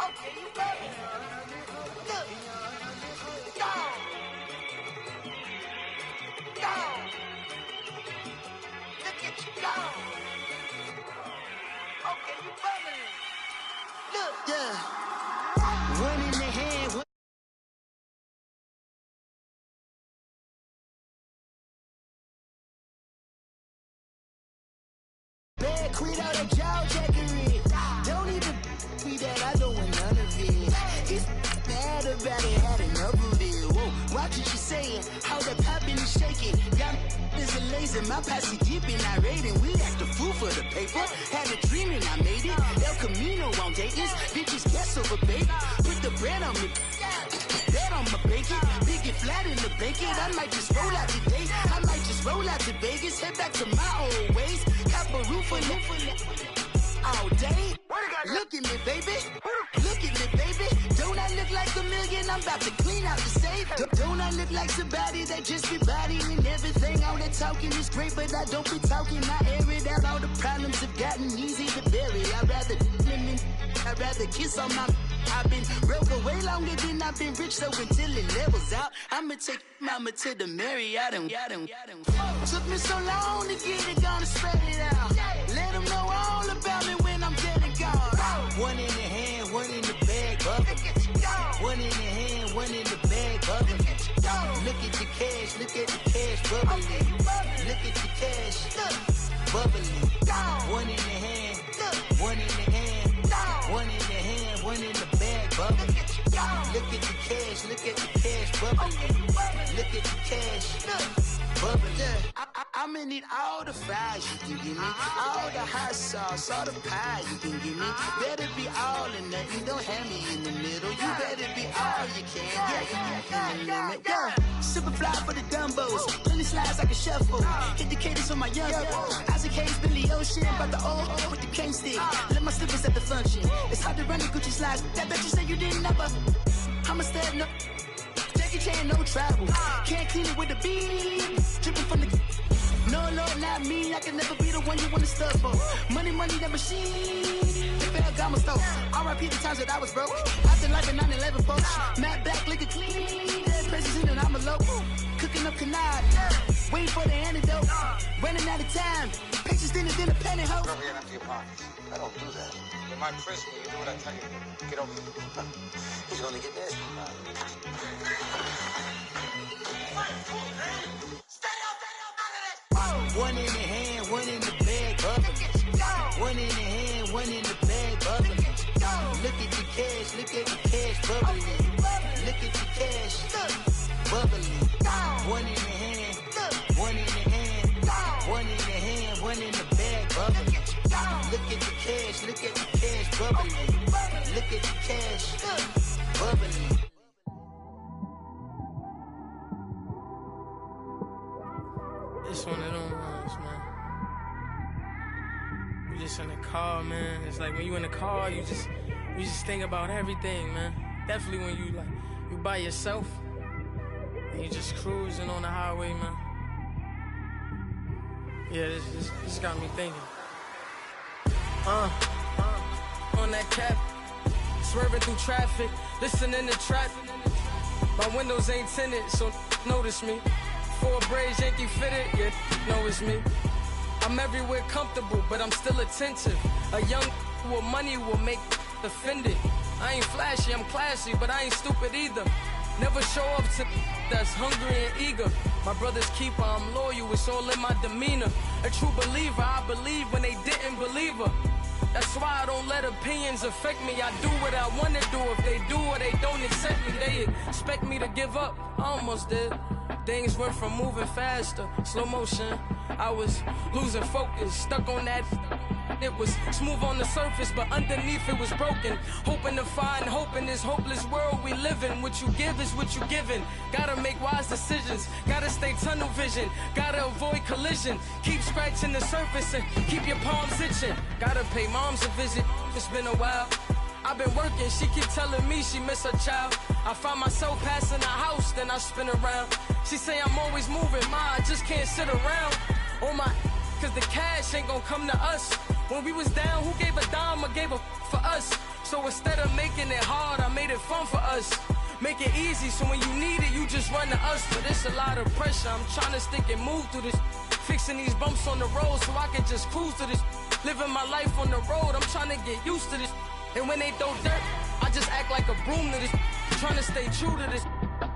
Okay, you better. Look. Go. Go. Look at you go. Okay, you better. Look. Yeah. One in the hand. Bad quit out of jaw jackery. Don't even be that, I don't want none of it. It's bad about it, had enough of it. Whoa, watch what you saying, how that poppin' and shaking. Got is a laser, my posse deep and I raiding. We act a fool for the paper. Had a dream and I made it. El Camino on Dayton's, bitches guess over baby. Put the bread on me, bread on my bacon. Big and flat in the bacon. I might just roll out today. I might just roll out to Vegas. Head back to my old ways. Cop a roof for all day. Look at me, baby. Look at me, baby. Don't I look like a million? I'm about to clean out the safe. Don't I look like somebody that just be bodying everything? All that talking is great, but I don't be talking. I air it out. All the problems have gotten easy to bury. I'd rather kiss on my. I've been broke way longer than I've been rich, so until it levels out, I'ma take mama to the Marriott and took me so long to get it, gonna spread it out. Let them know all about me when I'm dead and gone. One in the hand, one in the bag, bubble. One in the hand, one in the bag, bubble. Look at the cash, look at the cash, bubbling. Look at the cash, bubbling. One in the hand, one in the hand, one in the hand, one in the bag, bubbling. Look at the cash, look at the cash, bubbling. Look at the cash, bubbling. I'ma need all the fries you can give me, all the hot sauce, all the pie you can give me. Better be all or nothing, don't have me in the middle. You better be all you can, yeah. Super fly for the Dumbos, plenty slides like a shuffle. Hit the cadence on my young Isaac Hayes, Billy Ocean, about the old with the cane stick. Let my slippers at the function. It's hard to run the Gucci slides. That bet you say you didn't never. I'm a stud, no Jackie Chan, no travel. Can't clean it with the beat. Dripping from the. No, Lord, not me. I can never be the one you wanna stuff for. Money, that machine. The fair got my stove. R.I.P. the times that I was broke. After life in 9/11, folks. Matte black, liquor clean. Dead presses in and I'm a local. Cooking up canard. Waiting for the antidote. Running out of time. Pictures thinner than a penny hoe. Over here and empty your pockets. I don't do that. In my prison, you do what I tell you. Get over here. He's gonna get nasty. One in the hand, one in the bag, bubbling. One in the hand, one in the bag, bubbling. Look at the cash, look at the cash, bubbling. Look at the cash, bubbling. One in the hand, one in the hand, one in the hand, one in the bag, bubbling. Look at the cash, look at the cash, bubbling. Look at the cash, bubbling. It's one of them ones, man. You just in the car, man. It's like when you in the car, you just think about everything, man. Definitely when you by yourself and you just cruising on the highway, man. Yeah, this got me thinking. On that cap, swerving through traffic, listening to trap. My windows ain't tinted, so notice me. Four braids, Yankee fitted, yeah, know it's me. I'm everywhere comfortable, but I'm still attentive. A young with money will make offended. I ain't flashy, I'm classy, but I ain't stupid either. Never show up to that's hungry and eager. My brother's keeper, I'm loyal, it's all in my demeanor. A true believer, I believe when they didn't believe her. That's why I don't let opinions affect me. I do what I want to do. If they do or they don't accept me, they expect me to give up. I almost did. Things went from moving faster, slow motion. I was losing focus, stuck on that. It was smooth on the surface, but underneath it was broken. Hoping to find hope in this hopeless world we live in. What you give is what you given. Gotta make wise decisions. Gotta stay tunnel vision. Gotta avoid collision. Keep scratching the surface and keep your palms itching. Gotta pay moms a visit. It's been a while. I've been working, she keep telling me she miss her child. I find myself passing the house, then I spin around. She say I'm always moving, ma, I just can't sit around. Oh my, cause the cash ain't gonna come to us. When we was down, who gave a dime or gave a for us? So instead of making it hard, I made it fun for us. Make it easy, so when you need it, you just run to us. But it's a lot of pressure, I'm trying to stick and move through this. Fixing these bumps on the road so I can just cruise to this. Living my life on the road, I'm trying to get used to this. And when they throw dirt, I just act like a broom to this. Trying to stay true to this.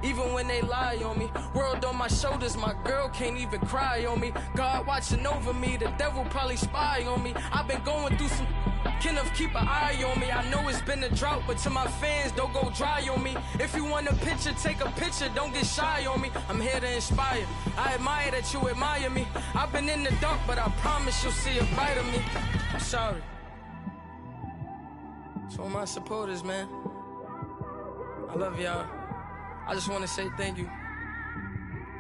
Even when they lie on me, world on my shoulders, my girl can't even cry on me. God watching over me, the devil probably spy on me. I've been going through some, Kenneth keep an eye on me. I know it's been a drought, but to my fans, don't go dry on me. If you want a picture, take a picture, don't get shy on me. I'm here to inspire, I admire that you admire me. I've been in the dark, but I promise you'll see a brighter me. I'm sorry. To all my supporters, man, I love y'all. I just want to say thank you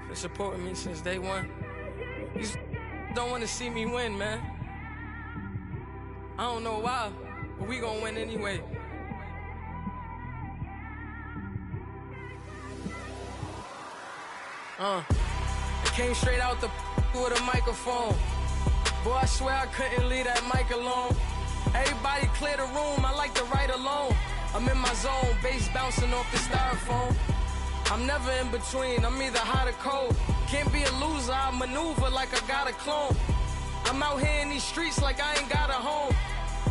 for supporting me since day one. You just don't want to see me win, man. I don't know why, but we gonna win anyway. I came straight out the with a microphone. Boy, I swear I couldn't leave that mic alone. Everybody clear the room, I like to write alone. I'm in my zone, bass bouncing off the styrofoam. I'm never in between, I'm either hot or cold. Can't be a loser, I maneuver like I got a clone. I'm out here in these streets like I ain't got a home.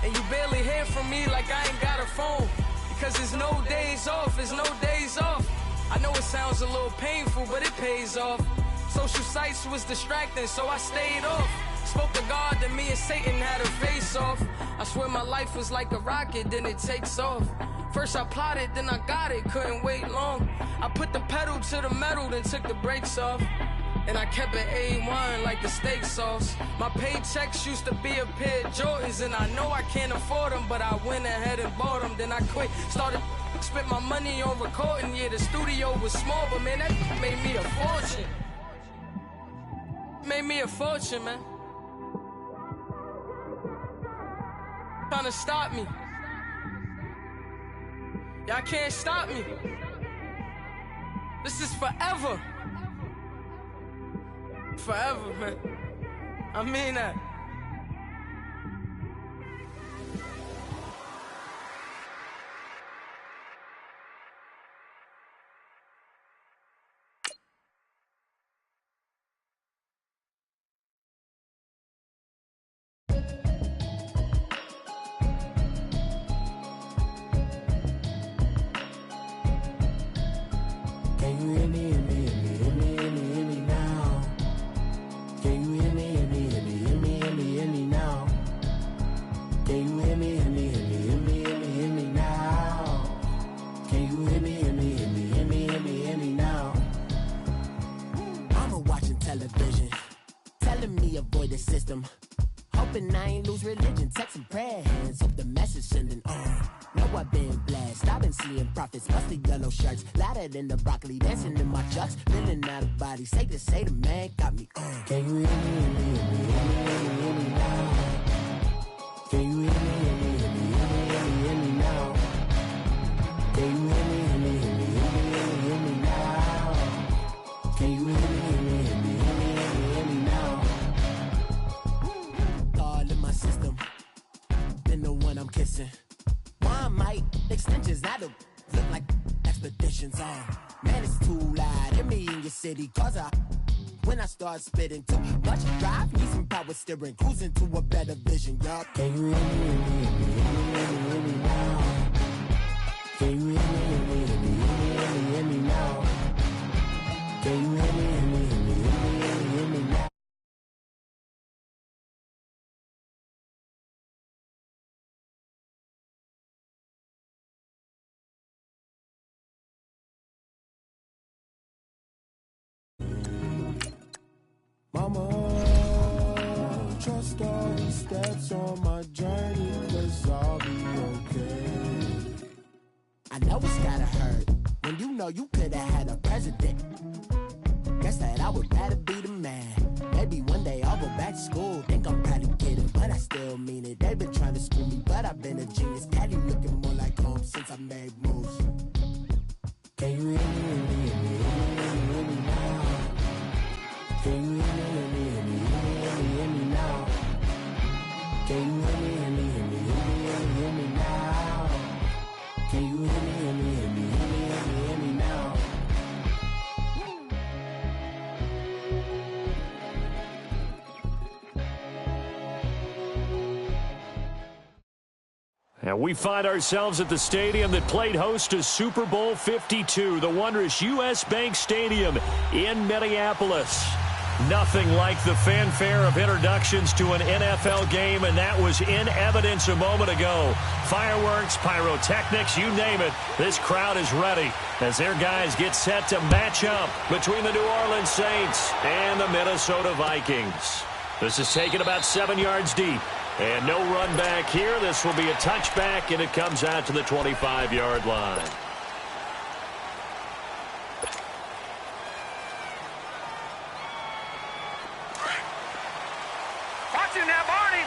And you barely hear from me like I ain't got a phone. Because there's no days off, there's no days off. I know it sounds a little painful, but it pays off. Social sites was distracting, so I stayed off. Spoke to God, then me and Satan had a face off. I swear my life was like a rocket, then it takes off. First I plotted, then I got it, couldn't wait long. I put the pedal to the metal, then took the brakes off. And I kept it A1 like the steak sauce. My paychecks used to be a pair of Jordans, and I know I can't afford them, but I went ahead and bought them. Then I quit, started, spent my money on recording. Yeah, the studio was small, but man, that made me a fortune. Made me a fortune, man. Trying to stop me. Y'all can't stop me. This is forever. Forever, man. I mean that. In the broccoli, dancing in my chucks, feeling out of body. Say the man got me on. Can you hear me, hear me, hear me, hear me now? Can you hear me, hear me, hear me, hear me, hear me now? Can you hear me, hear me, hear me, hear me, hear me now? Can you hear me, hear me, hear me, hear me, hear me now? All in my system, been the one I'm kissing. One mic extensions, I don't look like expeditions on. Man, it's too loud in me in your city, cause when I start spitting too much drive, need some power steering, cruising to a better vision, y'all. Can you hear me, hear me, hear me, hear me now? Can you hear me, hear me, hear me, hear me, hear me now? Can you hear me, hear me, hear me, hear me now? Mama, trust all the steps on my journey, 'cause I'll be okay. I know it's gotta hurt when you know you could've had a president. Guess that I would rather be the man. Maybe one day I'll go back to school. Think I'm probably kidding, but I still mean it. They've been trying to school me, but I've been a genius. Daddy looking more like home since I made moves. Can you hear me, hear me, hear me, hear me, hear me now? Can you hear me, hear me, hear me, hear me, hear me now? Can you hear me? And we find ourselves at the stadium that played host to Super Bowl 52, the wondrous U.S. Bank Stadium in Minneapolis. Nothing like the fanfare of introductions to an NFL game, and that was in evidence a moment ago. Fireworks, pyrotechnics, you name it. This crowd is ready as their guys get set to match up between the New Orleans Saints and the Minnesota Vikings. This is taken about 7 yards deep. And no run back here. This will be a touchback, and it comes out to the 25-yard line. Watch him now, Barney.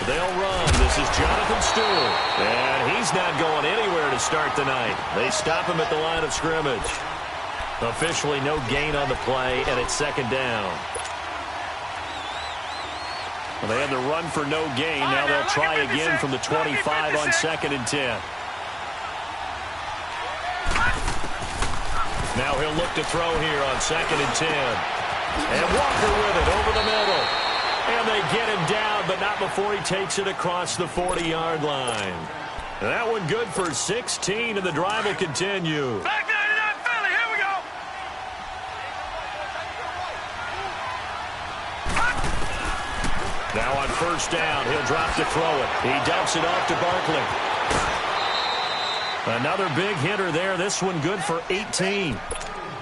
They'll run. This is Jonathan Stewart. And he's not going anywhere to start the night. They stop him at the line of scrimmage. Officially no gain on the play, and it's second down. Well, they had the run for no gain. Now they'll try again from the 25 on 2nd and 10. Now he'll look to throw here on 2nd and 10. And Walker with it over the middle. And they get him down, but not before he takes it across the 40-yard line. And that one good for 16, and the drive will continue. Back 99 Philly, here we go. Now on first down, he'll drop to throw it. He dumps it off to Barkley. Another big hitter there. This one good for 18.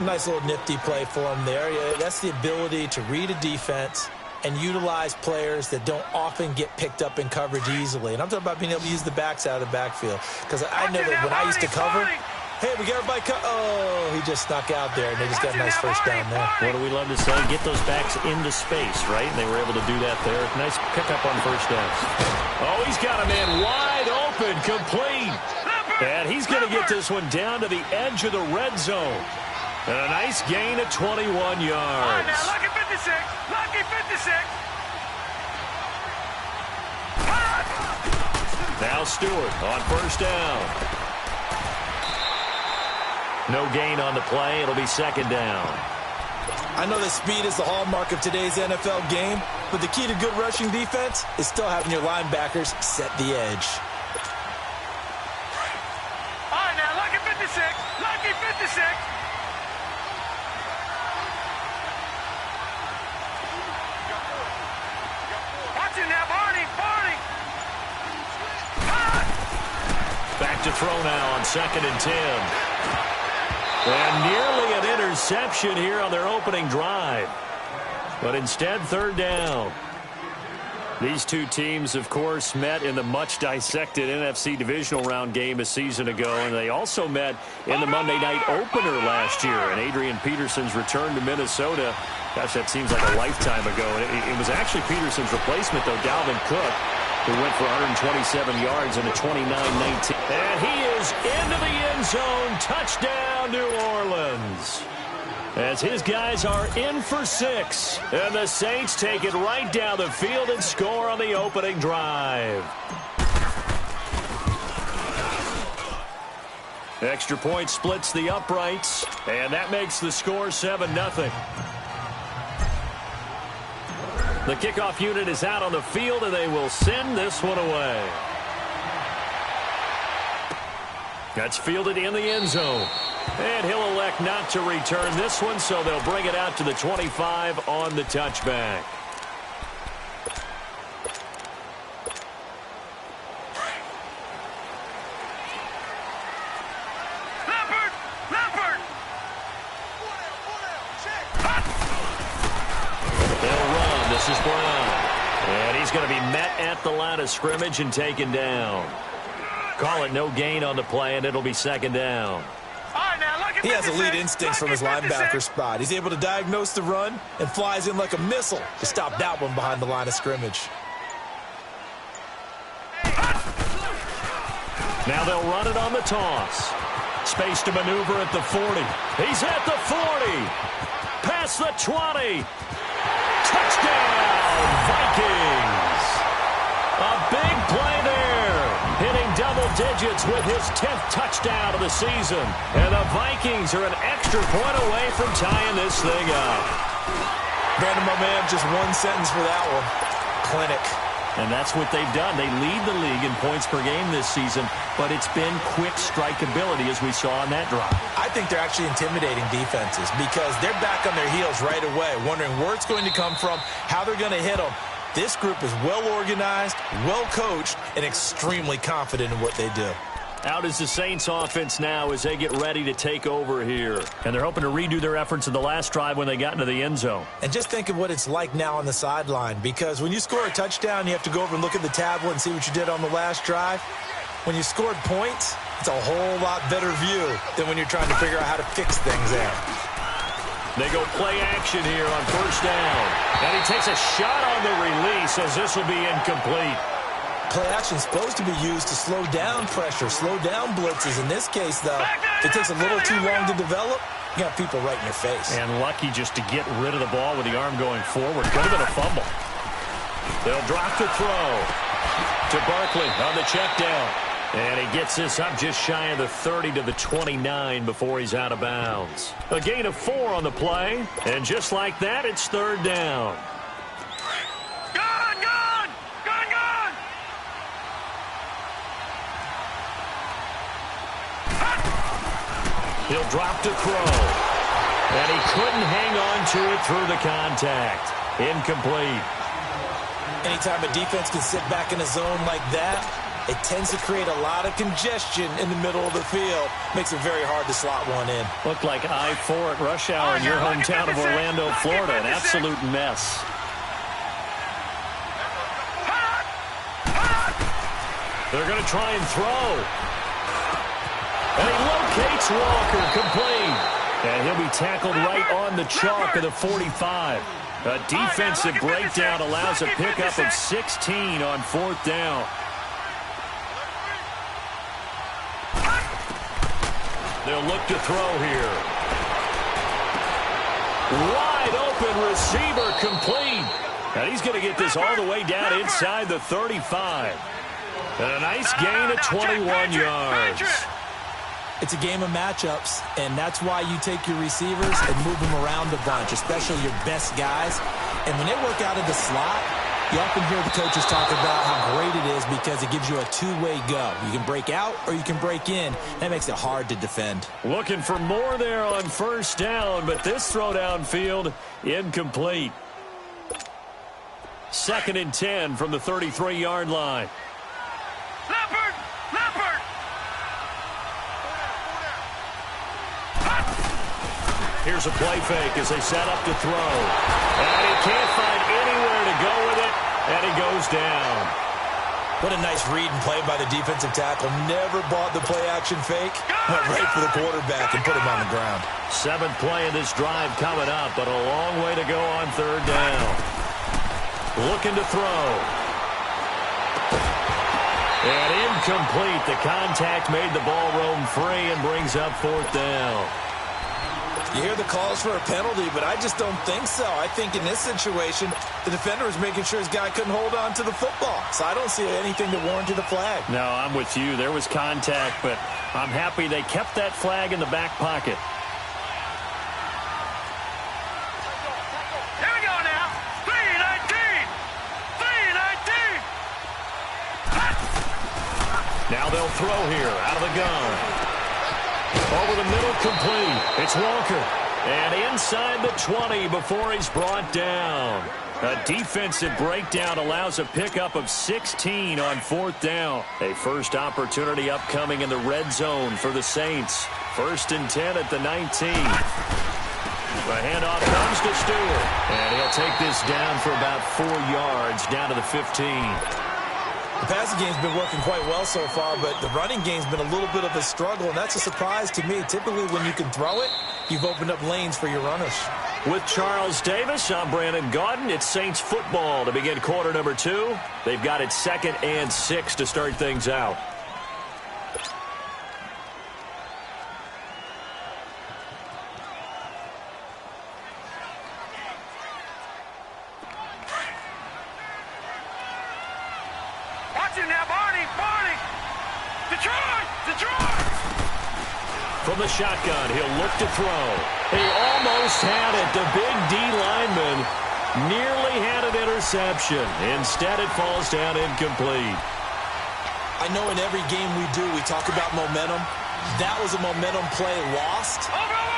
Nice little nifty play for him there. Yeah, that's the ability to read a defense and utilize players that don't often get picked up in coverage easily. And I'm talking about being able to use the backs out of the backfield. Because I know that when I used to cover, hey, we got everybody oh, he just snuck out there, and they just got a nice first down there. What do we love to say? Get those backs into space, right? And they were able to do that there. Nice pickup on first down. Oh, he's got a man wide open, complete. And he's going to get this one down to the edge of the red zone. And a nice gain of 21 yards. All right, now, lucky 56. Lucky 56. Now Stewart on first down. No gain on the play. It'll be second down. I know that speed is the hallmark of today's NFL game, but the key to good rushing defense is still having your linebackers set the edge. All right, now, lucky 56. Lucky 56. Back to throw now on 2nd and 10. And nearly an interception here on their opening drive. But instead, third down. These two teams, of course, met in the much-dissected NFC divisional round game a season ago, and they also met in the Monday night opener last year. And Adrian Peterson's return to Minnesota, gosh, that seems like a lifetime ago. It was actually Peterson's replacement, though, Dalvin Cook, who went for 127 yards in a 29-19. And he is into the end zone. Touchdown, New Orleans. As his guys are in for 6. And the Saints take it right down the field and score on the opening drive. Extra point splits the uprights. And that makes the score 7-0. The kickoff unit is out on the field, and they will send this one away. That's fielded in the end zone. And he'll elect not to return this one, so they'll bring it out to the 25 on the touchback. This is Brown. And he's going to be met at the line of scrimmage and taken down. Call it no gain on the play, and it'll be second down. He has elite instincts from his linebacker spot. He's able to diagnose the run and flies in like a missile to stop that one behind the line of scrimmage. Now they'll run it on the toss. Space to maneuver at the 40. He's at the 40. Past the 20. Touchdown, Vikings. A big play there. Hitting double digits with his 10th touchdown of the season. And the Vikings are an extra point away from tying this thing up. Brandon, my man, just one sentence for that one. Clinic. And that's what they've done. They lead the league in points per game this season, but it's been quick strikeability as we saw on that drive. I think they're actually intimidating defenses because they're back on their heels right away, wondering where it's going to come from, how they're going to hit them. This group is well organized, well coached, and extremely confident in what they do. Out is the Saints offense now as they get ready to take over here. And they're hoping to redo their efforts in the last drive when they got into the end zone. And just think of what it's like now on the sideline, because when you score a touchdown, you have to go over and look at the tablet and see what you did on the last drive. When you scored points, it's a whole lot better view than when you're trying to figure out how to fix things there. They go play action here on first down. And he takes a shot on the release as this will be incomplete. Play action is supposed to be used to slow down pressure, slow down blitzes. In this case, though, if it takes a little too long to develop, you got people right in your face. And lucky just to get rid of the ball with the arm going forward. Could have been a fumble. They'll drop the throw to Barkley on the check down. And he gets this up just shy of the 30 to the 29 before he's out of bounds. A gain of 4 on the play. And just like that, it's third down. He'll drop to throw. And he couldn't hang on to it through the contact. Incomplete. Anytime a defense can sit back in a zone like that, it tends to create a lot of congestion in the middle of the field. Makes it very hard to slot one in. Looked like I-4 at rush hour in your hometown of Orlando, Florida. An absolute mess. They're going to try and throw. And he locates Walker, complete. And he'll be tackled right on the chalk of the 45. A defensive breakdown allows a pickup of 16 on fourth down. They'll look to throw here. Wide open receiver, complete. And he's going to get this all the way down inside the 35. And a nice gain of 21 yards. It's a game of matchups, and that's why you take your receivers and move them around a bunch, especially your best guys. And when they work out of the slot, you often hear the coaches talk about how great it is because it gives you a two-way go. You can break out or you can break in. That makes it hard to defend. Looking for more there on first down, but this throw downfield incomplete. 2nd and 10 from the 33-yard line. Here's a play fake as they set up to throw. And he can't find anywhere to go with it, and he goes down. What a nice read and play by the defensive tackle. Never bought the play-action fake. Went right for the quarterback and put him on the ground. 7th play of this drive coming up, but a long way to go on third down. Looking to throw. And incomplete. The contact made the ball roam free and brings up fourth down. You hear the calls for a penalty, but I just don't think so. I think in this situation, the defender was making sure his guy couldn't hold on to the football. So I don't see anything that warranted a flag. No, I'm with you. There was contact, but I'm happy they kept that flag in the back pocket. Here we go now. 3-19. 3-19. Now they'll throw here out of the gun. Over the middle, complete. It's Walker. And inside the 20 before he's brought down. A defensive breakdown allows a pickup of 16 on fourth down. A first opportunity upcoming in the red zone for the Saints. 1st and 10 at the 19. The handoff comes to Stewart. And he'll take this down for about 4 yards down to the 15. The passing game's been working quite well so far, but the running game's been a little bit of a struggle, and that's a surprise to me. Typically, when you can throw it, you've opened up lanes for your runners. With Charles Davis, I'm Brandon Gaudin. It's Saints football to begin quarter number 2. They've got it 2nd and 6 to start things out. From the shotgun, he'll look to throw. He almost had it. The big D lineman nearly had an interception. Instead, it falls down incomplete. I know in every game we do, we talk about momentum. That was a momentum play lost.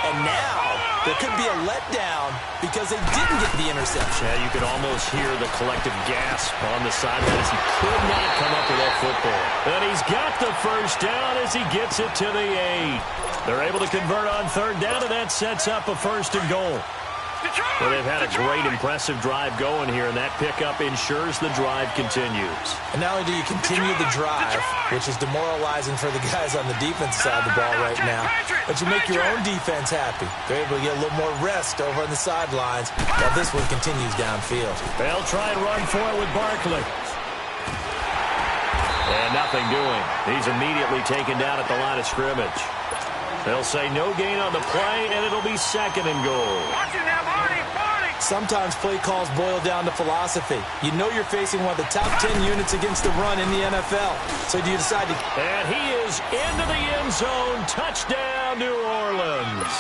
And now there could be a letdown because they didn't get the interception. Yeah, you could almost hear the collective gasp on the sideline as he could not come up with that football. And he's got the first down as he gets it to the 8. They're able to convert on third down, and that sets up a 1st and goal. Well, they've had a great, impressive drive going here, and that pickup ensures the drive continues. And not only do you continue the drive, which is demoralizing for the guys on the defensive side of the ball right now, but you make your own defense happy. They're able to get a little more rest over on the sidelines while this one continues downfield. They'll try and run for it with Barkley. And nothing doing. He's immediately taken down at the line of scrimmage. They'll say no gain on the play, and it'll be 2nd and goal. Sometimes play calls boil down to philosophy. You know you're facing one of the top 10 units against the run in the NFL. So do you decide to... And he is into the end zone. Touchdown, New Orleans.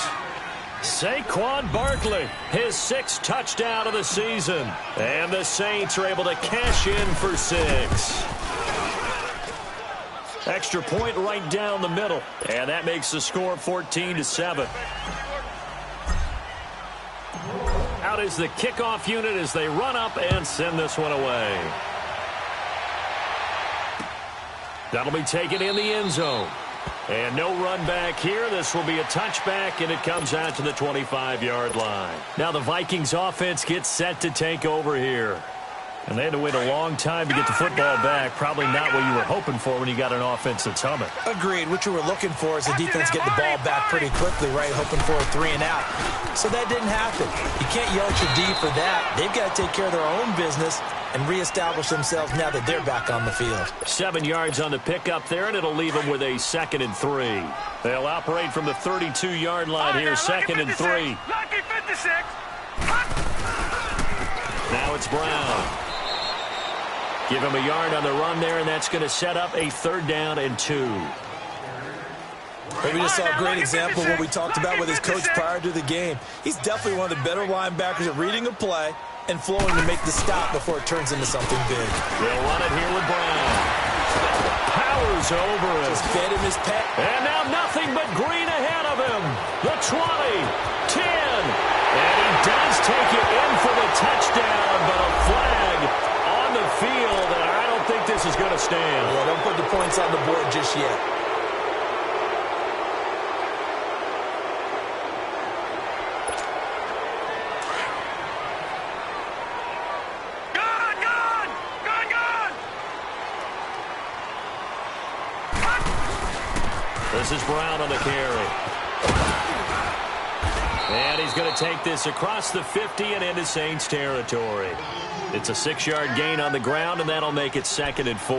Saquon Barkley, his 6th touchdown of the season. And the Saints are able to cash in for 6. Extra point right down the middle. And that makes the score 14-7. Out is the kickoff unit as they run up and send this one away. That'll be taken in the end zone. And no run back here. This will be a touchback, and it comes out to the 25-yard line. Now the Vikings offense gets set to take over here. And they had to wait a long time to get the football back. Probably not what you were hoping for when you got an offense that's humming. Agreed. What you were looking for is the defense get the ball back pretty quickly, right? Hoping for a 3 and out. So that didn't happen. You can't yell at your D for that. They've got to take care of their own business and reestablish themselves now that they're back on the field. 7 yards on the pickup there, and it'll leave them with a 2nd and 3. They'll operate from the 32-yard line here, 2nd and 3. Now it's Brown. Give him a yard on the run there, and that's going to set up a 3rd down and 2. We just saw a great example of what we talked about with his coach prior to the game. He's definitely one of the better linebackers at reading a play and flowing to make the stop before it turns into something big. They'll run it here with Brown. Powers over it. Just fed him his pet. And now nothing but green ahead of him. The 20, 10, and he does take it in for the touchdown, but a flag on the field, and I don't think this is going to stand. Yeah, don't put the points on the board just yet. This is Brown on the carry. And he's going to take this across the 50 and into Saints territory. It's a 6-yard gain on the ground, and that'll make it 2nd and 4.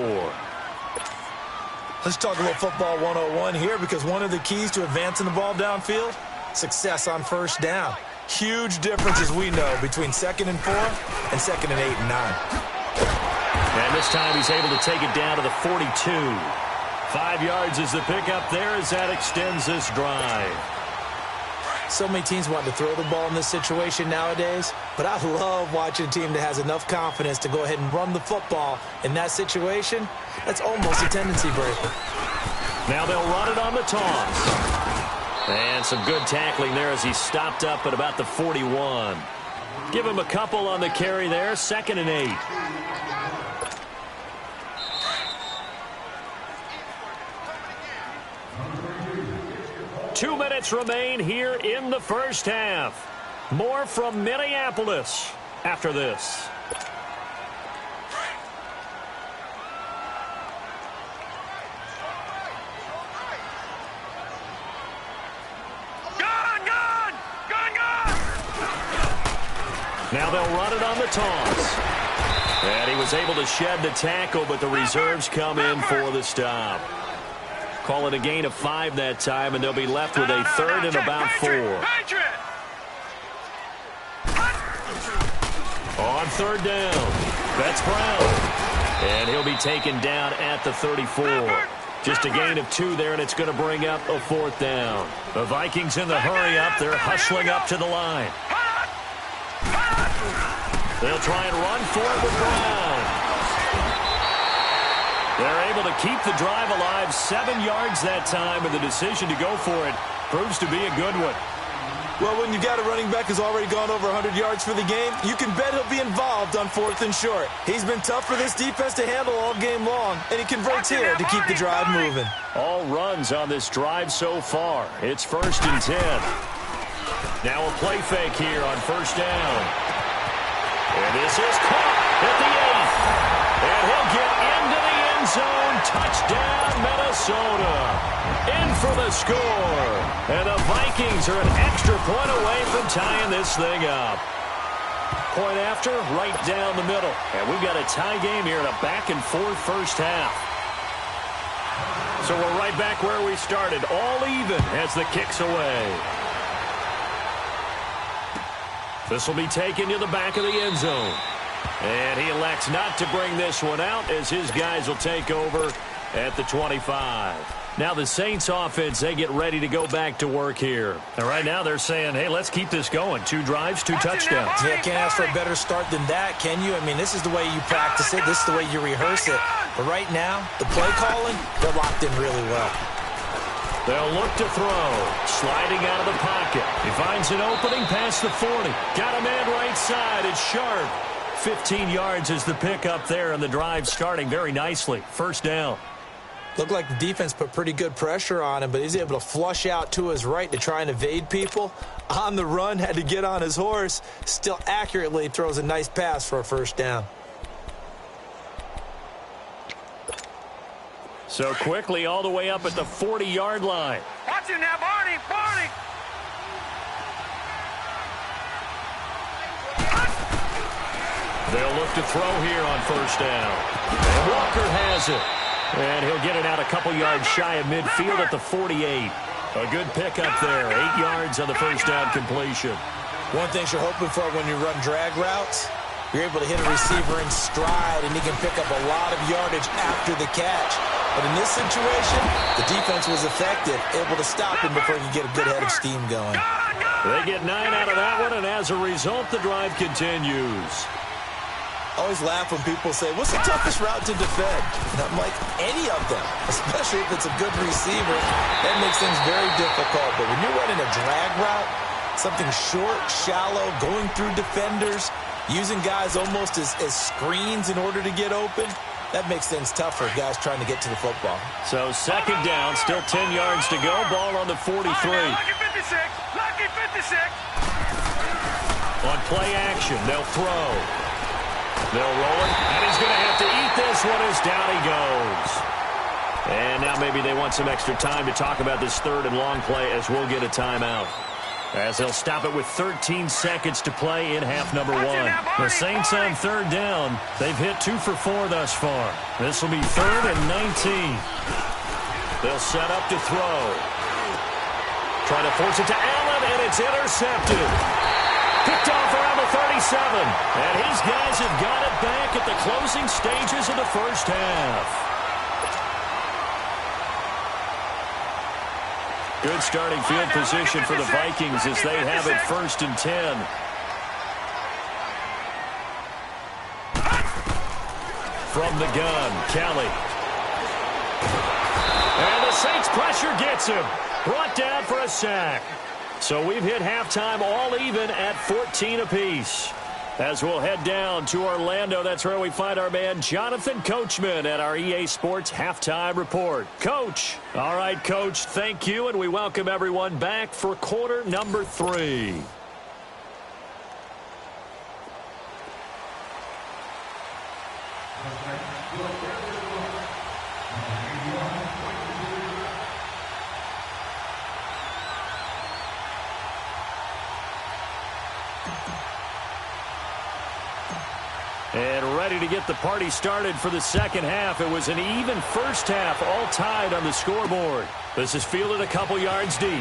Let's talk about football 101 here, because one of the keys to advancing the ball downfield, success on 1st down. Huge difference, as we know, between 2nd and 4 and 2nd and 8 and 9. And this time he's able to take it down to the 42. 5 yards is the pickup there as that extends this drive. So many teams want to throw the ball in this situation nowadays, but I love watching a team that has enough confidence to go ahead and run the football in that situation. That's almost a tendency breaker. Now they'll run it on the toss. And some good tackling there as he stopped up at about the 41. Give him a couple on the carry there, 2nd and 8. Two minutes remain here in the first half. More from Minneapolis after this. Now they'll run it on the toss. And he was able to shed the tackle, but the reserves come in for the stop. Call it a gain of 5 that time, and they'll be left with a 3rd and about 4. On 3rd down, that's Brown. And he'll be taken down at the 34. Just a gain of 2 there, and it's going to bring up a 4th down. The Vikings in the hurry-up. They're hustling up to the line. They'll try and run for it with Brown. They're able to keep the drive alive, 7 yards that time, and the decision to go for it proves to be a good one. Well, when you got a running back who's already gone over 100 yards for the game, you can bet he'll be involved on 4th and short. He's been tough for this defense to handle all game long, and he converts here to keep the drive moving. All runs on this drive so far. It's 1st and 10. Now a play fake here on 1st down. And this is caught at the 8th. And he'll get into the end zone. Touchdown, Minnesota. In for the score. And the Vikings are an extra point away from tying this thing up. Point after, right down the middle. And we've got a tie game here in a back-and-forth first half. So we're right back where we started, all even as the kick's away. This will be taken to the back of the end zone. And he elects not to bring this one out as his guys will take over at the 25. Now the Saints offense, they get ready to go back to work here. And right now they're saying, hey, let's keep this going. 2 drives, 2 touchdowns. Yeah, can't ask for a better start than that, can you? I mean, this is the way you practice it. This is the way you rehearse it. But right now, the play calling, they're locked in really well. They'll look to throw. Sliding out of the pocket. He finds an opening past the 40. Got a man right side. It's Sharp. 15 yards is the pickup there, and the drive starting very nicely. 1st down. Looked like the defense put pretty good pressure on him, but he's able to flush out to his right to try and evade people. On the run, had to get on his horse. Still accurately throws a nice pass for a 1st down. So quickly all the way up at the 40-yard line. Watch him now, Barney, Barney. They'll look to throw here on 1st down. And Walker has it. And he'll get it out a couple yards shy of midfield at the 48. A good pickup there. 8 yards on the 1st down completion. One thing you're hoping for when you run drag routes, you're able to hit a receiver in stride, and he can pick up a lot of yardage after the catch. But in this situation, the defense was effective, able to stop him before he could get a good head of steam going. They get 9 out of that one, and as a result, the drive continues. I always laugh when people say, what's the toughest route to defend? And I'm like, any of them, especially if it's a good receiver. That makes things very difficult. But when you're running a drag route, something short, shallow, going through defenders, using guys almost as screens in order to get open, that makes things tough for guys trying to get to the football. So 2nd down, still 10 yards to go. Ball on the 43. Lucky 56, lucky 56. On play action, they'll throw. They'll roll it, and he's going to have to eat this one as down he goes. And now maybe they want some extra time to talk about this 3rd and long play as we'll get a timeout. As they'll stop it with 13 seconds to play in half number 1. The Saints on 3rd down. They've hit 2 for 4 thus far. This will be 3rd and 19. They'll set up to throw. Trying to force it to Allen, and it's intercepted. Picked off around the 37. And his guys have got it back at the closing stages of the 1st half. Good starting field position for the Vikings as they have it 1st and 10. From the gun, Kelly. And the Saints pressure gets him. Brought down for a sack. So we've hit halftime all even at 14 apiece. As we'll head down to Orlando, that's where we find our man Jonathan Coachman at our EA Sports Halftime Report. Coach. All right, Coach, thank you, and we welcome everyone back for quarter number 3. And ready to get the party started for the 2nd half. It was an even 1st half, all tied on the scoreboard. This is fielded a couple yards deep. And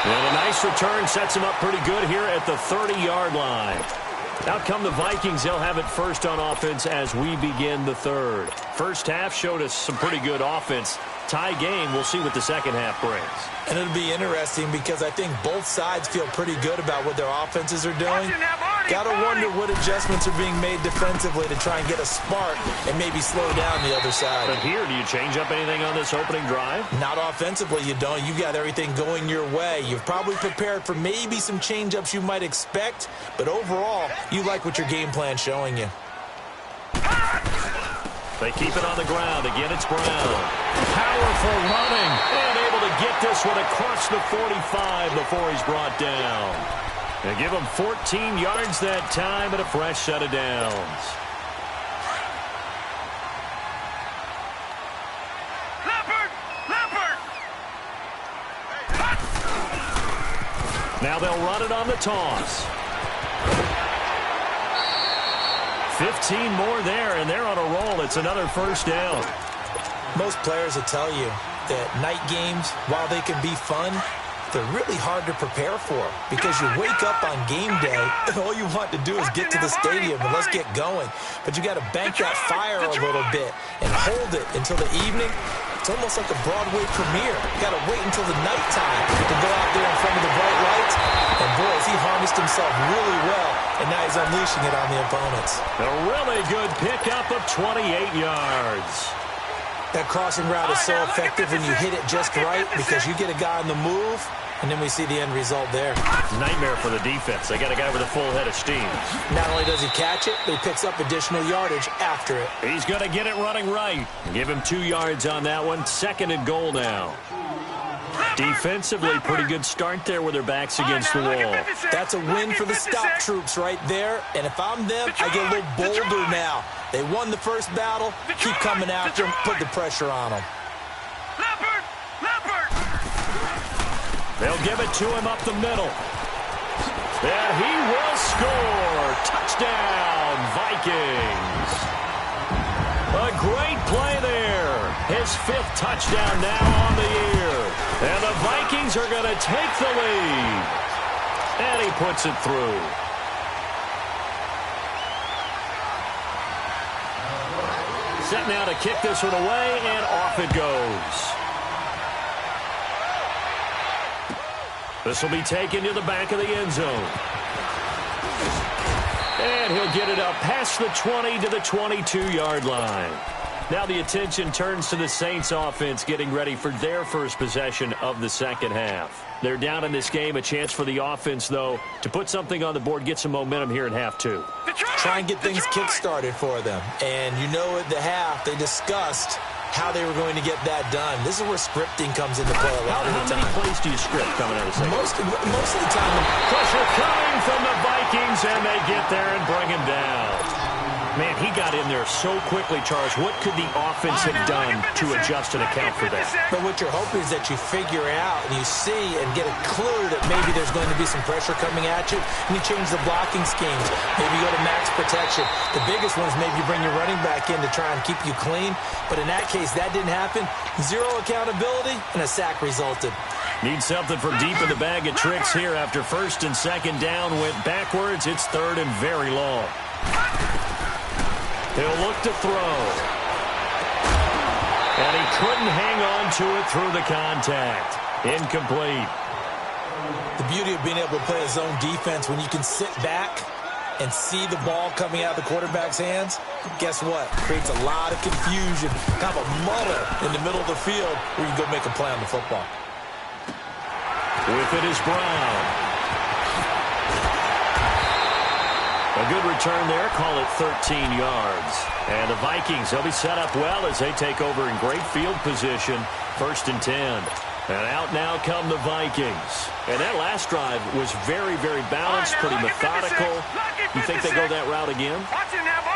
a nice return sets him up pretty good here at the 30-yard line. Out come the Vikings. They'll have it first on offense as we begin the third. First half showed us some pretty good offense. Tie game. We'll see what the second half brings. And it'll be interesting because I think both sides feel pretty good about what their offenses are doing. Got to wonder what adjustments are being made defensively to try and get a spark and maybe slow down the other side. But here, do you change up anything on this opening drive? Not offensively, you don't. You got everything going your way. You've probably prepared for maybe some change-ups you might expect, but overall, you like what your game plan's showing you. They keep it on the ground. Again, it's Brown. Powerful running. And able to get this one across the 45 before he's brought down. They give him 14 yards that time and a fresh set of downs. Now they'll run it on the toss. 15 more there, and they're on a roll. It's another first down. Most players will tell you that night games, while they can be fun, they're really hard to prepare for because you wake up on game day and all you want to do is get to the stadium and let's get going. But you got to bank that fire a little bit and hold it until the evening. It's almost like a Broadway premiere. You got to wait until the nighttime to go out there in front of the bright lights. And boy, has he harnessed himself really well, and now he's unleashing it on the opponents. A really good pickup of 28 yards. That crossing route is so effective when you hit it just right because you get a guy on the move, and then we see the end result there. Nightmare for the defense. They got a guy with a full head of steam. Not only does he catch it, but he picks up additional yardage after it. He's going to get it running right. Give him 2 yards on that one. Second and goal now. Defensively, pretty good start there with their backs against the wall. That's a win for the stop troops right there. And if I'm them, I get a little bolder now. They won the first battle. Keep coming after them. Put the pressure on them. They'll give it to him up the middle. And he will score. Touchdown, Vikings. A great play there. His 5th touchdown now on the year. And the Vikings are going to take the lead. And he puts it through. Set now to kick this one away, and off it goes. This will be taken to the back of the end zone. And he'll get it up past the 20 to the 22-yard line. Now the attention turns to the Saints offense getting ready for their first possession of the second half. They're down in this game. A chance for the offense, though, to put something on the board, get some momentum here in half 2. Try and get things kick-started for them. And you know at the half, they discussed how they were going to get that done. This is where scripting comes into play a lot of the time. How many plays do you script coming out of the second? Most of the time. Pressure coming from the Vikings, and they get there and bring him down. Man, he got in there so quickly, Charles. What could the offense have done to adjust and account for that? But what you're hoping is that you figure out and you see and get a clue that maybe there's going to be some pressure coming at you, and you change the blocking schemes. Maybe you go to max protection. The biggest one is maybe you bring your running back in to try and keep you clean. But in that case, that didn't happen. 0 accountability, and a sack resulted. Need something from deep in the bag of tricks here after first and second down went backwards. It's third and very long. He'll look to throw. And he couldn't hang on to it through the contact. Incomplete. The beauty of being able to play a zone defense when you can sit back and see the ball coming out of the quarterback's hands, guess what? Creates a lot of confusion, kind of a muddle in the middle of the field where you can go make a play on the football. With it is Brown. A good return there, call it 13 yards. And the Vikings, they'll be set up well as they take over in great field position, 1st and 10. And out now come the Vikings. And that last drive was very, very balanced, pretty methodical. You think they go that route again?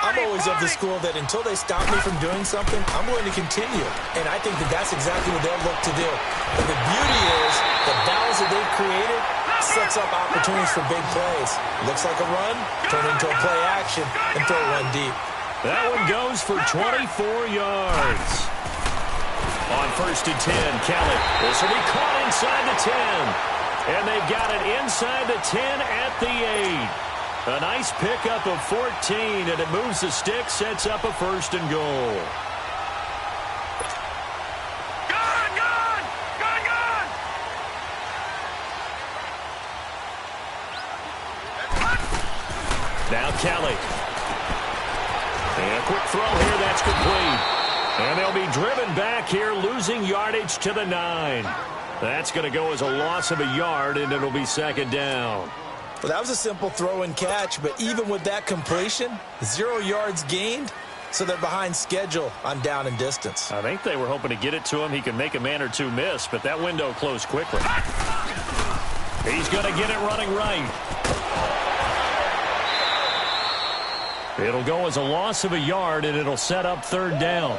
I'm always of the school that until they stop me from doing something, I'm going to continue. And I think that that's exactly what they'll look to do. But the beauty is the balance that they've created sets up opportunities for big plays. Looks like a run, turn into a play action, and throw one deep. That one goes for 24 yards. On 1st and 10, Kelly. This will be caught inside the 10. And they've got it inside the 10 at the 8. A nice pickup of 14, and it moves the stick, sets up a 1st and goal. Now Kelly. And a quick throw here, that's complete. And they'll be driven back here, losing yardage to the 9. That's going to go as a loss of a yard, and it'll be 2nd down. Well, that was a simple throw and catch, but even with that completion, 0 yards gained, so they're behind schedule on down and distance. I think they were hoping to get it to him. He could make a man or two miss, but that window closed quickly. He's going to get it running right. It'll go as a loss of a yard, and it'll set up 3rd down.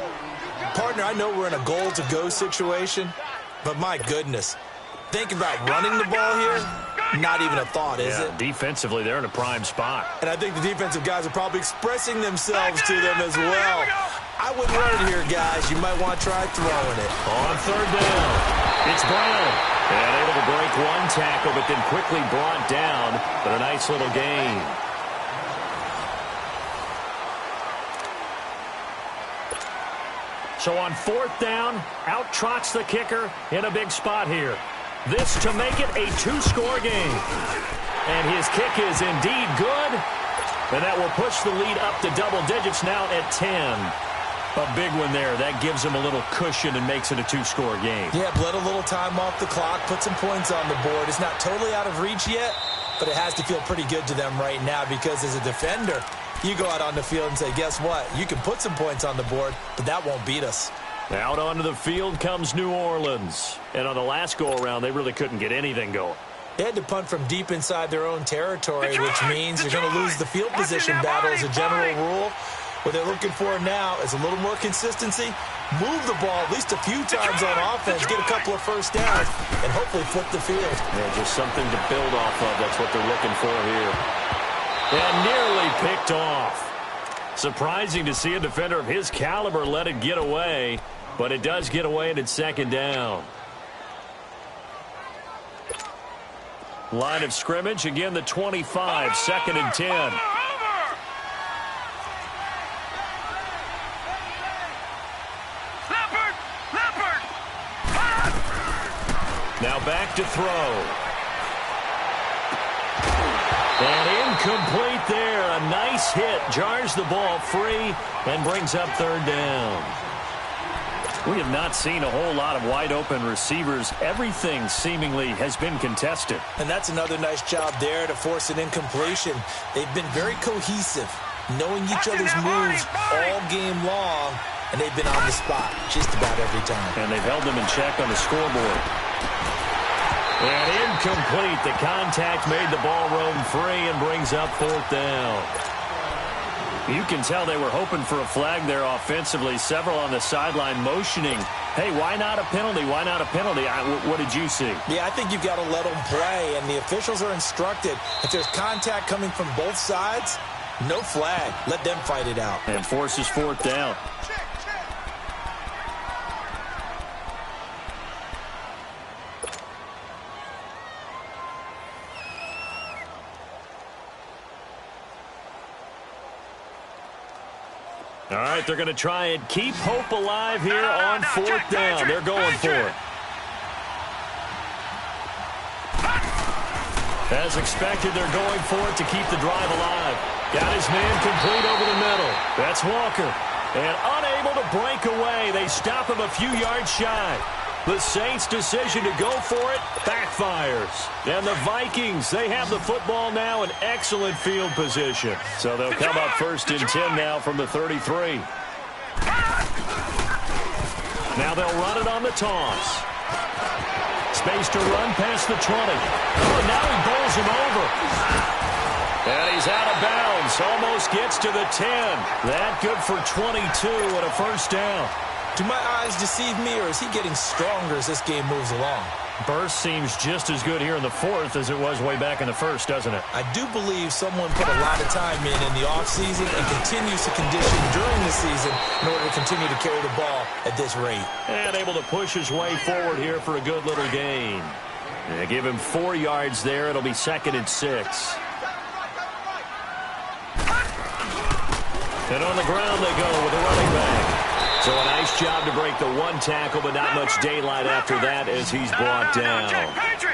Partner, I know we're in a goal-to-go situation, but my goodness, think about running the ball here. Not even a thought, is it? Defensively, they're in a prime spot. And I think the defensive guys are probably expressing themselves to them as well. I wouldn't run it here, guys. You might want to try throwing it. On 3rd down, it's Brown. And able to break one tackle, but then quickly brought down. But a nice little gain. So on 4th down, out trots the kicker in a big spot here. This to make it a 2-score game. And his kick is indeed good. And that will push the lead up to double digits now at 10. A big one there. That gives him a little cushion and makes it a 2-score game. Yeah, bled a little time off the clock, put some points on the board. It's not totally out of reach yet, but it has to feel pretty good to them right now because as a defender, you go out on the field and say, guess what? You can put some points on the board, but that won't beat us. Out onto the field comes New Orleans. And on the last go-around, they really couldn't get anything going. They had to punt from deep inside their own territory, which means you're going to lose the field position battle as a general rule. What they're looking for now is a little more consistency, move the ball at least a few times on offense, get a couple of 1st downs, and hopefully flip the field. Yeah, just something to build off of. That's what they're looking for here. And nearly picked off. Surprising to see a defender of his caliber let it get away, but it does get away and it's 2nd down. Line of scrimmage, again the 25, 2nd and 10. Now back to throw. And incomplete there. A nice hit. Jars the ball free and brings up 3rd down. We have not seen a whole lot of wide-open receivers. Everything seemingly has been contested. And that's another nice job there to force an incompletion. They've been very cohesive, knowing each other's moves all game long, and they've been on the spot just about every time. And they've held them in check on the scoreboard. And incomplete. The contact made the ball roam free and brings up 4th down. You can tell they were hoping for a flag there offensively. Several on the sideline motioning, hey, why not a penalty? Why not a penalty? What did you see? Yeah, I think you've got to let them play, and the officials are instructed. If there's contact coming from both sides, no flag. Let them fight it out. And forces 4th down. All right, they're going to try and keep hope alive here on 4th down. They're going for it. As expected, they're going for it to keep the drive alive. Got his man complete over the middle. That's Walker. And unable to break away. They stop him a few yards shy. The Saints' decision to go for it backfires. And the Vikings, they have the football now in excellent field position. So they'll come up 1st and 10 now from the 33. Now they'll run it on the toss. Space to run past the 20. Oh, now he bowls him over. And he's out of bounds. Almost gets to the 10. That good for 22 and a 1st down. Do my eyes deceive me, or is he getting stronger as this game moves along? Burst seems just as good here in the 4th as it was way back in the 1st, doesn't it? I do believe someone put a lot of time in the offseason and continues to condition during the season in order to continue to carry the ball at this rate. And able to push his way forward here for a good little gain. And they give him 4 yards there. It'll be 2nd and 6. And on the ground they go with the running back. So a nice job to break the one tackle, but not much daylight after that as he's brought down.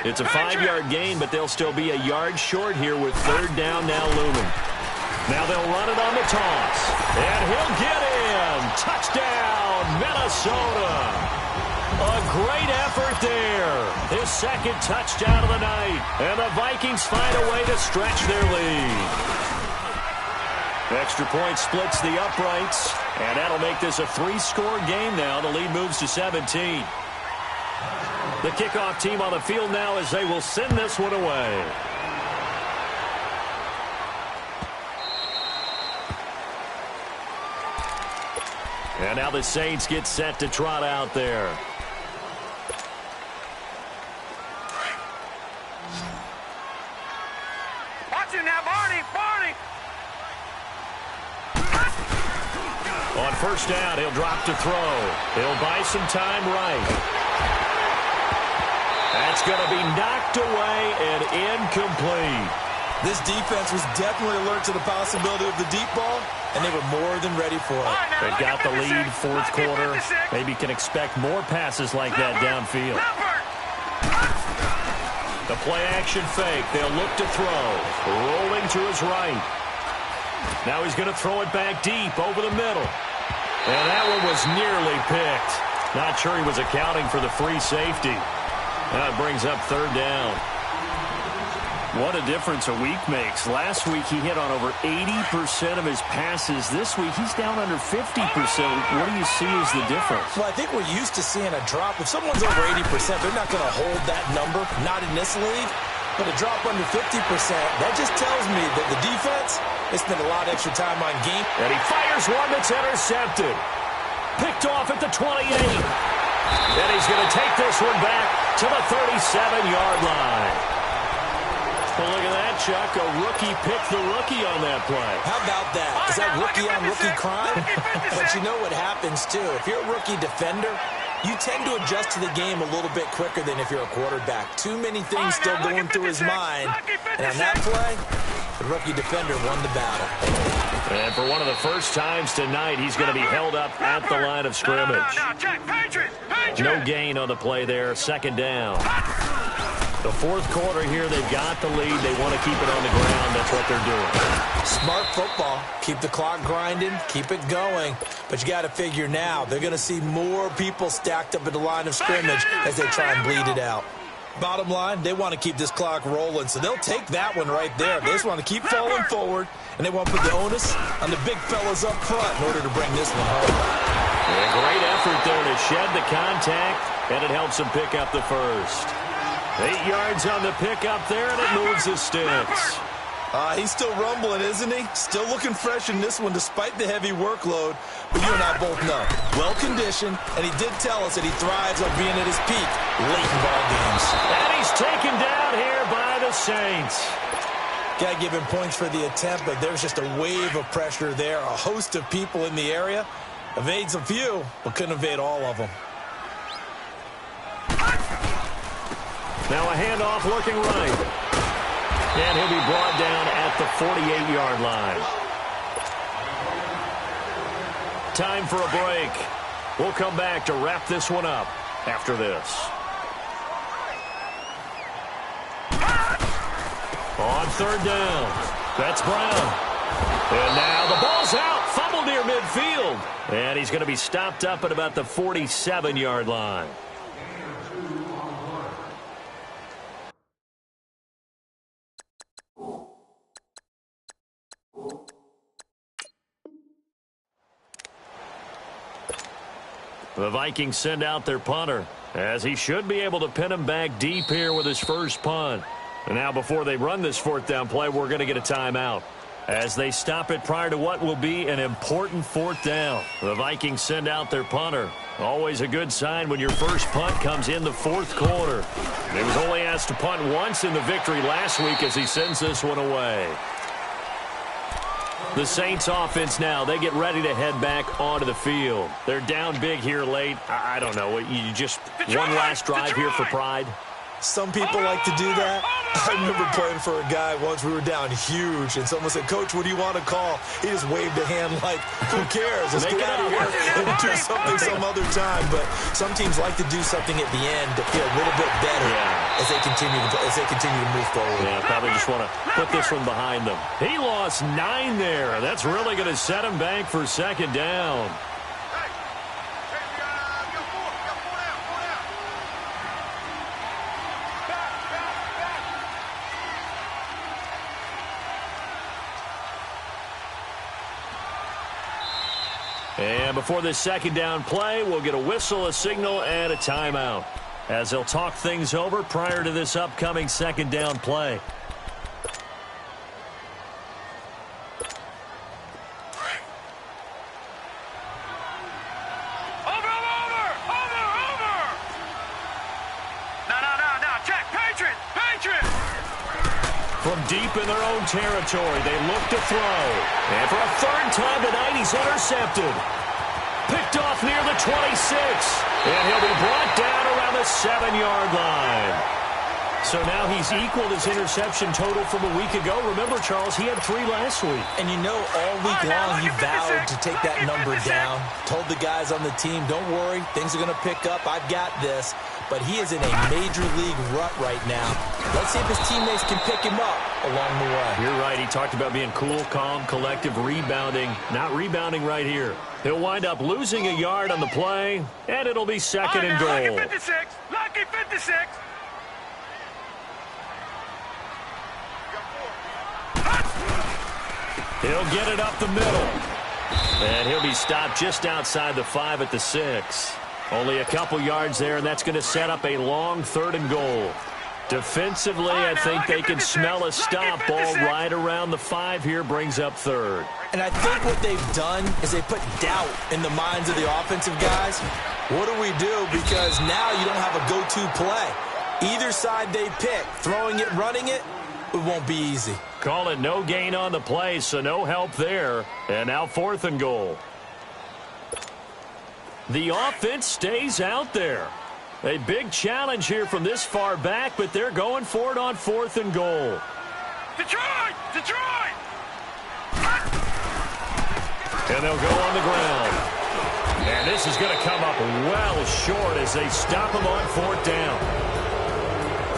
It's a 5-yard gain, but they'll still be a yard short here with third down now looming. Now they'll run it on the toss. And he'll get in. Touchdown, Minnesota. A great effort there. His second touchdown of the night. And the Vikings find a way to stretch their lead. Extra point splits the uprights, and that'll make this a 3-score game now. The lead moves to 17. The kickoff team on the field now as they will send this one away. And now the Saints get set to trot out there. Watch it now, Barney. On first down, he'll drop to throw. He'll buy some time right. That's going to be knocked away and incomplete. This defense was definitely alert to the possibility of the deep ball, and they were more than ready for it. They've got the lead, fourth quarter. Maybe can expect more passes like that downfield. The play-action fake. They'll look to throw. Rolling to his right. Now he's going to throw it back deep over the middle. And that one was nearly picked. Not sure he was accounting for the free safety. That brings up third down. What a difference a week makes. Last week he hit on over 80% of his passes. This week he's down under 50%. What do you see as the difference? Well, I think we're used to seeing a drop. If someone's over 80%, they're not going to hold that number. Not in this league. But a drop under 50%, that just tells me that the defense, they spent a lot of extra time on game. And he fires one that's intercepted. Picked off at the 28. And he's going to take this one back to the 37-yard line. Well, look at that, Chuck. A rookie picked the rookie on that play. How about that? Is that rookie-on-rookie crime? But you know what happens, too. If you're a rookie defender, you tend to adjust to the game a little bit quicker than if you're a quarterback. Too many things still going through his mind. And on that play, the rookie defender won the battle. And for one of the first times tonight, he's going to be held up at the line of scrimmage. No gain on the play there. Second down. The fourth quarter here, they've got the lead. They want to keep it on the ground. That's what they're doing. Smart football. Keep the clock grinding. Keep it going. But you got to figure now, they're going to see more people stacked up at the line of scrimmage as they try and bleed it out. Bottom line, they want to keep this clock rolling, so they'll take that one right there. They just want to keep falling forward, and they want to put the onus on the big fellas up front in order to bring this one home. A great effort there to shed the contact, and it helps them pick up the first. 8 yards on the pickup there, and it moves the sticks. He's still rumbling, isn't he? Still looking fresh in this one despite the heavy workload. But you and I both know, well-conditioned, and he did tell us that he thrives on being at his peak late in ball games. And he's taken down here by the Saints. Got to give him points for the attempt, but there's just a wave of pressure there. A host of people in the area. Evades a few, but couldn't evade all of them. Now a handoff looking right. And he'll be brought down at the 48-yard line. Time for a break. We'll come back to wrap this one up after this. On third down, that's Brown. And now the ball's out. Fumble near midfield. And he's going to be stopped up at about the 47-yard line. The Vikings send out their punter, as he should be able to pin him back deep here with his first punt. And now before they run this fourth down play, we're going to get a timeout, as they stop it prior to what will be an important fourth down. The Vikings send out their punter. Always a good sign when your first punt comes in the fourth quarter. He was only asked to punt once in the victory last week as he sends this one away. The Saints offense now, they get ready to head back onto the field. They're down big here late. I don't know. You just one last drive here for pride. Some people like to do that. I remember playing for a guy once. We were down huge, and someone said, "Coach, what do you want to call?" He just waved a hand like, "Who cares? Let's get out of here and do something some other time." But some teams like to do something at the end to feel a little bit better as they continue to move forward. Yeah, probably just want to put this one behind them. He lost 9 there. That's really going to set him back for second down. And before this second down play, we'll get a whistle, a signal, and a timeout, as they'll talk things over prior to this upcoming second down play. Over! No, check, Patriot! From deep in their own territory, they look to throw. And for a third time tonight, he's intercepted. Picked off near the 26. And he'll be brought down around the 7-yard line. So now he's equaled his interception total from a week ago. Remember, Charles, he had 3 last week. And you know, all week long he vowed to take that number down. Told the guys on the team, don't worry, things are going to pick up. I've got this. But he is in a major league rut right now. Let's see if his teammates can pick him up along the way. You're right. He talked about being cool, calm, collective, rebounding. Not rebounding right here. He'll wind up losing a yard on the play, and it'll be second and goal. Lucky 56. Lucky 56. He'll get it up the middle. And he'll be stopped just outside the 5 at the 6. Only a couple yards there, and that's going to set up a long 3rd and goal. Defensively, I think they can smell a stop ball right around the 5 here, brings up 3rd. And I think what they've done is they put doubt in the minds of the offensive guys. What do we do? Because now you don't have a go-to play. Either side they pick, throwing it, running it, it won't be easy. Call it no gain on the play, so no help there. And now 4th and goal. The offense stays out there. A big challenge here from this far back, but they're going for it on 4th and goal. Detroit! And they'll go on the ground. And this is going to come up well short as they stop him on 4th down.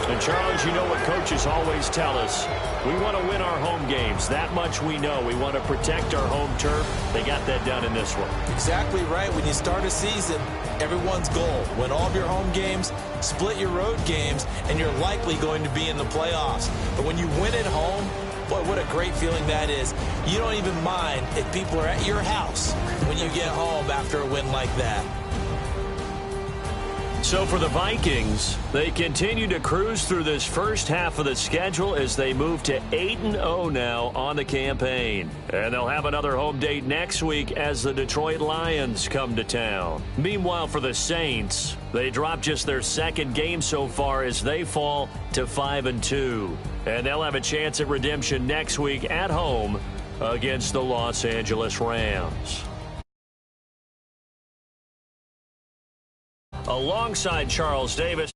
And, Charles, you know what coaches always tell us. We want to win our home games. That much we know. We want to protect our home turf. They got that done in this one. Exactly right. When you start a season, everyone's goal. Win all of your home games, split your road games, and you're likely going to be in the playoffs. But when you win at home, boy, what a great feeling that is. You don't even mind if people are at your house when you get home after a win like that. So for the Vikings, they continue to cruise through this first half of the schedule as they move to 8-0 now on the campaign. And they'll have another home date next week as the Detroit Lions come to town. Meanwhile, for the Saints, they drop just their 2nd game so far as they fall to 5-2. And they'll have a chance at redemption next week at home against the Los Angeles Rams. Alongside Charles Davis.